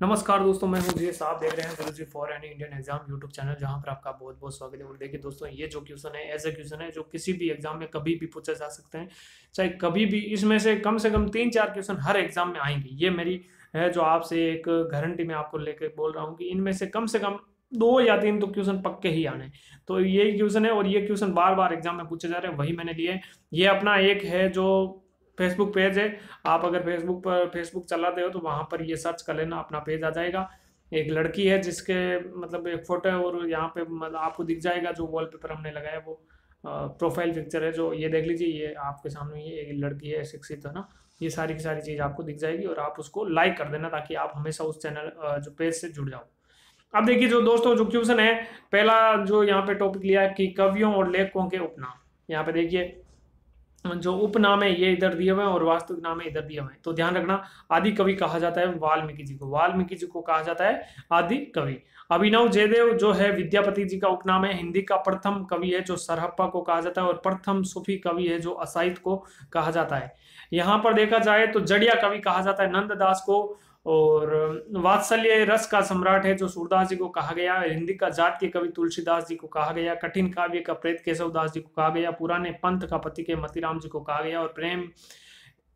नमस्कार दोस्तों, मैं हूं जी। आप देख रहे हैं Guruji for any Indian exam YouTube channel, जहां पर आपका बहुत बहुत स्वागत है। और देखिए दोस्तों, ये जो क्वेश्चन है ऐसे क्वेश्चन है जो किसी भी एग्जाम में कभी भी पूछे जा सकते हैं, चाहे कभी भी। इसमें से कम 3-4 क्वेश्चन हर एग्जाम में आएंगे। ये मेरी है जो आपसे एक गारंटी मैं आपको लेकर बोल रहा हूँ कि इनमें से कम 2 या 3 तो क्वेश्चन पक्के ही आने। तो यही क्वेश्चन है और ये क्वेश्चन बार बार एग्जाम में पूछे जा रहे हैं, वही मैंने लिए। ये अपना एक है जो फेसबुक पेज है। आप अगर फेसबुक चलाते हो तो वहां पर ये सर्च कर लेना, अपना पेज आ जाएगा। एक लड़की है जिसके मतलब एक फोटो है और यहाँ पे मतलब आपको दिख जाएगा जो वॉलपेपर हमने लगाया वो प्रोफाइल पिक्चर है। जो ये देख लीजिए, ये आपके सामने ये एक लड़की है, शिक्षित है ना। ये सारी की सारी चीज आपको दिख जाएगी और आप उसको लाइक कर देना ताकि आप हमेशा उस चैनल जो पेज से जुड़ जाओ। अब देखिए जो दोस्तों जो क्वेश्चन है, पहला जो यहाँ पे टॉपिक लिया है कि कवियों और लेखकों के उपनाम। यहाँ पे देखिए जो उपनाम है ये इधर दिए हुए हैं और वास्तविक नाम है इधर दिए हुए हैं। तो ध्यान रखना, आदि कवि कहा जाता है वाल्मीकि जी को। वाल्मीकि जी को कहा जाता है आदि कवि। अभिनव जयदेव जो है विद्यापति जी का उपनाम है। हिंदी का प्रथम कवि है जो सरहप्पा को कहा जाता है और प्रथम सूफी कवि है जो असाइद को कहा जाता है। यहाँ पर देखा जाए तो जड़िया कवि कहा जाता है नंददास को। और वात्सल्य रस का सम्राट है जो सूरदास जी को कहा गया। हिंदी का जातीय कवि तुलसीदास जी को कहा गया। कठिन काव्य का प्रेत केशवदास जी को कहा गया। पुराने पंथ का पति के मतीराम जी को कहा गया। और प्रेम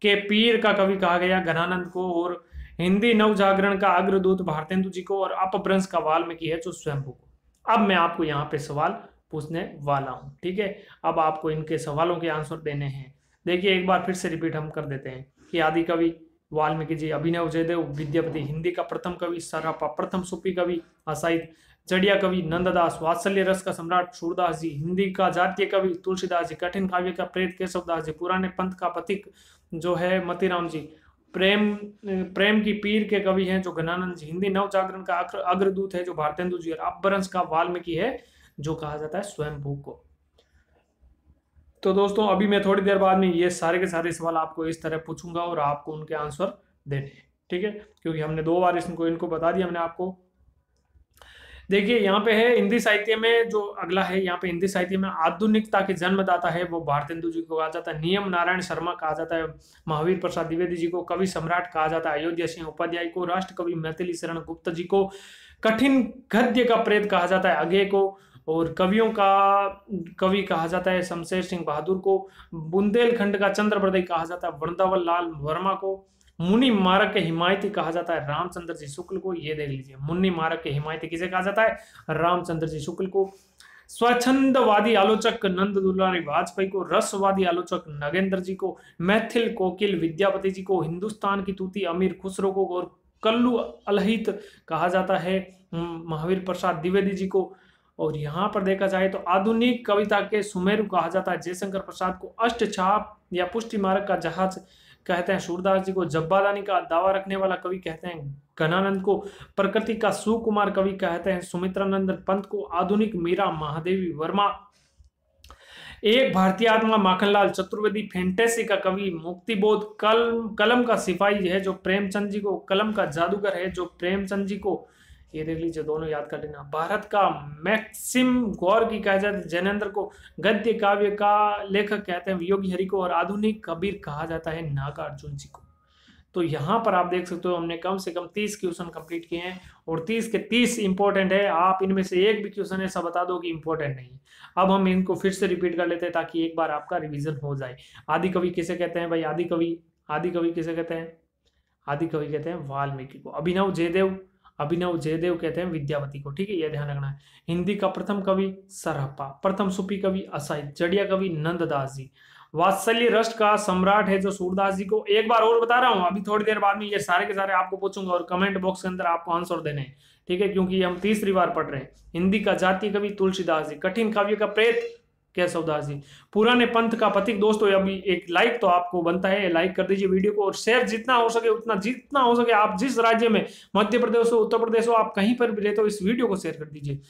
के पीर का कवि कहा गया घनानंद को। और हिंदी नव जागरण का अग्रदूत भारतेंदु जी को। और अपभ्रंश का वाल्मीकि है जो स्वयंभू को। अब मैं आपको यहाँ पे सवाल पूछने वाला हूँ, ठीक है। अब आपको इनके सवालों के आंसर देने हैं। देखिए एक बार फिर से रिपीट हम कर देते हैं कि आदि कवि वाल्मीकि जी, अभिनव जयदेव विद्यापति, हिंदी का प्रथम कवि सरापा, प्रथम सूफी कवि असाइद, जड़िया कवि नंददास, वात्सल्य रस का सम्राट सूरदास जी, हिंदी का जातीय कवि तुलसीदास जी, कठिन काव्य का प्रेत केशवदास जी, पुराने पंथ का पथिक जो है मतीराम जी, प्रेम प्रेम की पीर के कवि हैं जो घनानंद जी, हिंदी नव जागरण का अग्रदूत है जो भारतेंदु जी, और अपभ्रंश का वाल्मीकि है जो कहा जाता है स्वयंभू को। तो दोस्तों अभी मैं थोड़ी देर बाद में ये सारे के सारे सवाल आपको इस तरह पूछूंगा और आपको उनके आंसर देने हैं, ठीक है। क्योंकि हमने 2 बार इनको बता दिया हमने आपको। देखिए यहाँ पे है हिंदी साहित्य में जो अगला है, यहाँ पे हिंदी साहित्य में आधुनिकता के जन्मदाता है वो भारतेंदु जी को कहा जाता है। नियम नारायण शर्मा कहा जाता है। महावीर प्रसाद द्विवेदी जी को कवि सम्राट कहा जाता है। अयोध्या सिंह उपाध्याय को, राष्ट्र कवि मैथिली शरण गुप्त जी को कठिन गद्य का प्रेत कहा जाता है अगे को। और कवियों का कवि कहा जाता है शमशेर सिंह बहादुर को। बुंदेलखंड का चंद्र कहा जाता है वृंदावन लाल वर्मा को। मुनि मारक के हिमायती कहा जाता है रामचंद्र जी शुक्ल को। ये देख लीजिए, मुनि मारक के हिमायती किसे कहा जाता है? रामचंद्र जी शुक्ल को। स्वच्छंदवादी आलोचक नंद दुलारी वाजपेयी को। रसवादी आलोचक नगेंद्र जी को। मैथिल कोकिल विद्यापति जी को। हिंदुस्तान की तूती अमीर खुसरो को। और कल्लू अलहित कहा जाता है महावीर प्रसाद द्विवेदी जी को। और यहाँ पर देखा जाए तो आधुनिक कविता के सुमेरु कहा जाता है जयशंकर प्रसाद को। अष्टछाप या पुष्टि मार्ग का जहाज कहते हैं सूरदास जी को। जब्बादानी का दावा रखने वाला कवि कहते हैं घनानंद को। प्रकृति का सुकुमार कवि कहते हैं सुमित्रानंद पंत को। आधुनिक मीरा महादेवी वर्मा। एक भारतीय आत्मा माखनलाल चतुर्वेदी। फैंटेसी का कवि मुक्तिबोध। कलम का सिपाही है जो प्रेमचंद जी को। कलम का जादूगर है जो प्रेमचंद जी को। ये देख लीजिए, दोनों याद कर लेना। भारत का मैक्सिम गोर्की कहा जाता है जैनेन्द्र को। गद्य काव्य का लेखक कहते हैं योगी हरि को। और आधुनिक कबीर कहा जाता है नागार्जुन जी को। तो यहाँ पर आप देख सकते हो हमने कम से कम 30 क्वेश्चन कंप्लीट किए हैं और 30 के 30 इंपॉर्टेंट है। आप इनमें से एक भी क्वेश्चन ऐसा बता दो कि इंपॉर्टेंट नहीं है। अब हम इनको फिर से रिपीट कर लेते हैं ताकि एक बार आपका रिवीजन हो जाए। आदि कवि किसे कहते हैं भाई? आदि कवि किसे कहते हैं? आदि कवि कहते हैं वाल्मीकि को। अभिनव जयदेव कहते हैं विद्यापति को, ठीक है, यह ध्यान रखना है। हिंदी का प्रथम कवि सरहप्पा। प्रथम सूफी कवि असाइद। जड़िया कवि नंददास जी। वात्सल्य रस का सम्राट है जो सूरदास जी को। एक बार और बता रहा हूं, अभी थोड़ी देर बाद में ये सारे के सारे आपको पूछूंगा और कमेंट बॉक्स के अंदर आपको आंसर देने हैं, ठीक है, क्योंकि हम तीसरी बार पढ़ रहे हैं। हिंदी का जातीय कवि तुलसीदास जी। कठिन काव्य का प्रेत केशवदास जी। पुराने पंथ का पथिक। दोस्तों अभी एक लाइक तो आपको बनता है, लाइक कर दीजिए वीडियो को और शेयर जितना हो सके उतना, जितना हो सके आप जिस राज्य में, मध्य प्रदेश हो, उत्तर प्रदेश हो, आप कहीं पर भी रहते हो इस वीडियो को शेयर कर दीजिए।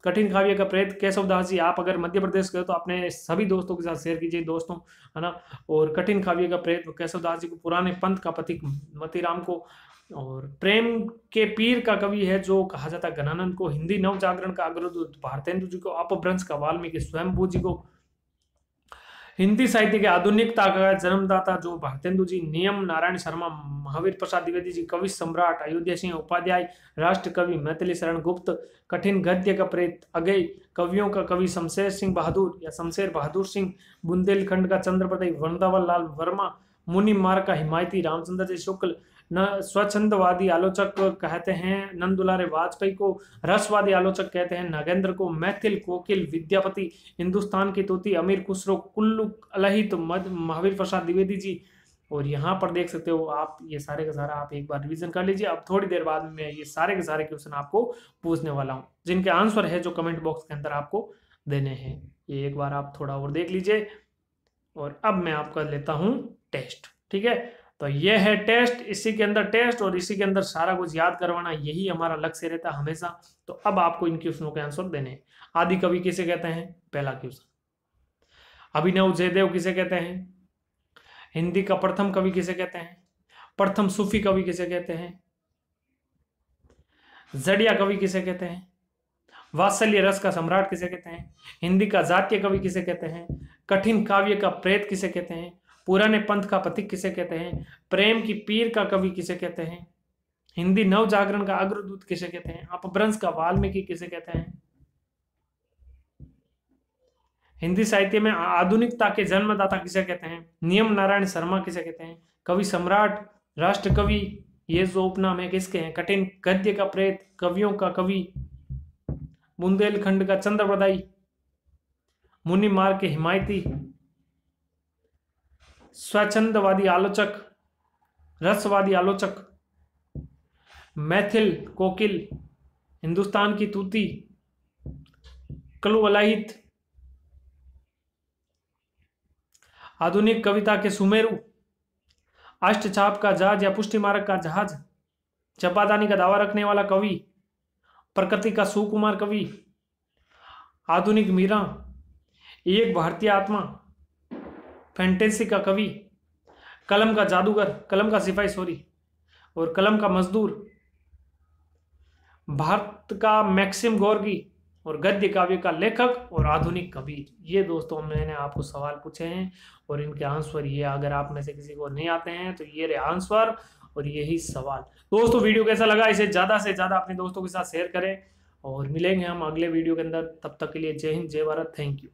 कठिन काव्य का प्रेत केशवदास जी, आप अगर मध्य प्रदेश के हो तो अपने सभी दोस्तों के साथ शेयर कीजिए दोस्तों, है ना। और कठिन काव्य का प्रेत केशवदास जी को। पुराने पंथ का पथिक मतीराम को। और प्रेम के पीर का कवि है जो कहा जाता है घनानंद को। हिंदी नव जागरण का अग्रदूत भारतेंदु जी को। अपभ्रंश का वाल्मीकि स्वयंभू जी को। हिंदी साहित्य के आधुनिकता का जन्मदाता जो भारतेंदु जी, नियम नारायण शर्मा, महावीर प्रसाद द्विवेदी जी, कवि सम्राट अयोध्या सिंह उपाध्याय, राष्ट्र कवि मैथिली शरण गुप्त, कठिन गद्य का प्रेत अगय, कवियों का कवि शमशेर सिंह बहादुर या शमशेर बहादुर सिंह, बुंदेलखंड का चंद्रपति वृंदावन लाल वर्मा, मुनि मार्ग का हिमायती रामचंद्र जी शुक्ल, न स्वच्छंदवादी आलोचक कहते हैं नंद दुलारे वाजपेयी को, रसवादी आलोचक कहते हैं नागेंद्र को, मैथिल कोकिल विद्यापति, हिंदुस्तान की तूती अमीर खुसरो, कुल्लू अलहित महावीर प्रसाद द्विवेदी जी। और यहाँ पर देख सकते हो आप, ये सारे का सारा आप एक बार रिवीजन कर लीजिए। अब थोड़ी देर बाद में ये सारे के सारे क्वेश्चन आपको पूछने वाला हूँ, जिनके आंसर है जो कमेंट बॉक्स के अंदर आपको देने हैं। ये एक बार आप थोड़ा और देख लीजिए। और अब मैं आपका लेता हूँ टेस्ट, ठीक है। तो ये है टेस्ट, इसी के अंदर टेस्ट और इसी के अंदर सारा कुछ याद करवाना, यही हमारा लक्ष्य रहता है हमेशा। तो अब आपको इन क्वेश्चनों के आंसर देने हैं। आदि कवि किसे कहते हैं? पहला क्वेश्चन। अभिनव जयदेव किसे कहते हैं? हिंदी का प्रथम कवि किसे कहते हैं? प्रथम सूफी कवि किसे कहते हैं? जड़िया कवि किसे कहते हैं? वात्सल्य रस का सम्राट किसे कहते हैं? हिंदी का जातीय कवि किसे कहते हैं? कठिन काव्य का प्रेत किसे कहते हैं? पुराने पंथ का पथिक किसे कहते हैं? प्रेम की पीर का कवि किसे कहते हैं? हिंदी नव जागरण का अग्रदूत किसे कहते हैं? अपभ्रंश का वाल्मीकि किसे कहते हैं? हिंदी साहित्य में आधुनिकता के जन्मदाता किसे कहते हैं? नियम नारायण शर्मा किसे कहते हैं? कवि सम्राट, राष्ट्र कवि, ये जो उपनाम है किसके हैं? कठिन गद्य का प्रेत, कवियों का कवि, बुंदेलखंड का चंद्रप्रदाई, मुनि मार्ग के हिमायती, स्वच्छंदवादी आलोचक, रसवादी आलोचक, मैथिल कोकिल, हिंदुस्तान की तूती, कलु अलाहित, आधुनिक कविता के सुमेरु, अष्टचाप का जहाज या पुष्टि मार्ग का जहाज, चंपादानी का दावा रखने वाला कवि, प्रकृति का सुकुमार कवि, आधुनिक मीरा, एक भारतीय आत्मा, फैंटेसी का कवि, कलम का जादूगर, कलम का सिपाही सॉरी, और कलम का मजदूर, भारत का मैक्सिम गोर्की, और गद्य काव्य का लेखक, और आधुनिक कबीर। ये दोस्तों मैंने आपको सवाल पूछे हैं और इनके आंसर ये, अगर आप में से किसी को नहीं आते हैं तो ये रहे आंसर और यही सवाल। दोस्तों वीडियो कैसा लगा, इसे ज़्यादा से ज़्यादा अपने दोस्तों के साथ शेयर करें और मिलेंगे हम अगले वीडियो के अंदर। तब तक के लिए जय हिंद, जय भारत, थैंक यू।